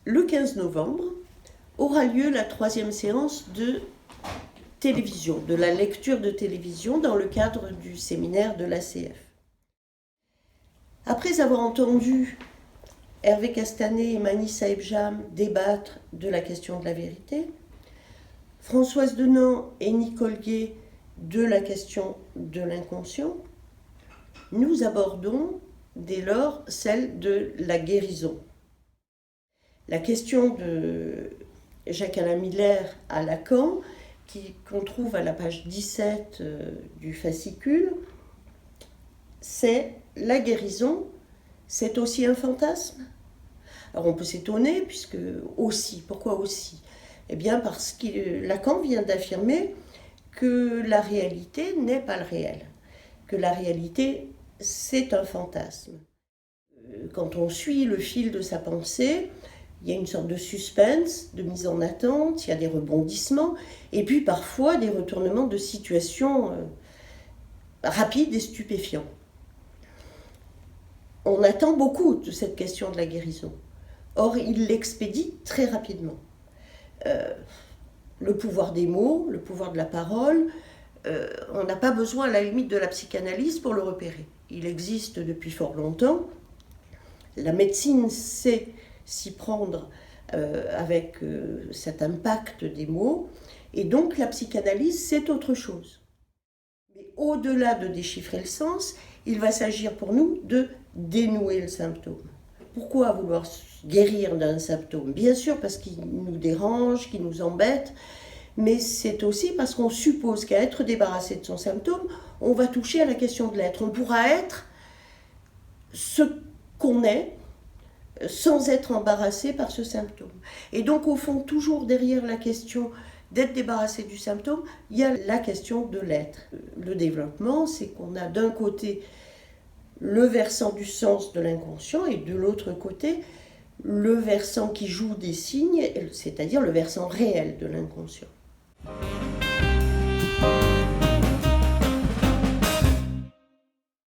le 15 novembre aura lieu la 3e séance de télévision, de la lecture de télévision dans le cadre du séminaire de l'ACF. Après avoir entendu Hervé Castanet et Mani Saebjam débattre de la question de la vérité, Françoise Denan et Nicole Gay de la question de l'inconscient, nous abordons dès lors celle de la guérison. La question de Jacques-Alain Miller à Lacan, qu'on trouve à la page 17 du fascicule, c'est la guérison, c'est aussi un fantasme. Alors on peut s'étonner, puisque aussi, pourquoi aussi ? Eh bien parce que Lacan vient d'affirmer que la réalité n'est pas le réel, que la réalité c'est un fantasme. Quand on suit le fil de sa pensée, il y a une sorte de suspense, de mise en attente, il y a des rebondissements, et puis parfois des retournements de situation rapides et stupéfiants. On attend beaucoup de cette question de la guérison. Or, il l'expédie très rapidement. Le pouvoir des mots, le pouvoir de la parole, on n'a pas besoin à la limite de la psychanalyse pour le repérer. Il existe depuis fort longtemps. La médecine sait s'y prendre avec cet impact des mots, et donc la psychanalyse, c'est autre chose. Mais au-delà de déchiffrer le sens, il va s'agir pour nous de dénouer le symptôme. Pourquoi vouloir guérir d'un symptôme ? Bien sûr parce qu'il nous dérange, qu'il nous embête, mais c'est aussi parce qu'on suppose qu'à être débarrassé de son symptôme, on va toucher à la question de l'être. On pourra être ce qu'on est sans être embarrassé par ce symptôme. Et donc au fond, toujours derrière la question d'être débarrassé du symptôme, il y a la question de l'être. Le développement, c'est qu'on a d'un côté le versant du sens de l'inconscient et de l'autre côté le versant qui joue des signes, c'est-à-dire le versant réel de l'inconscient.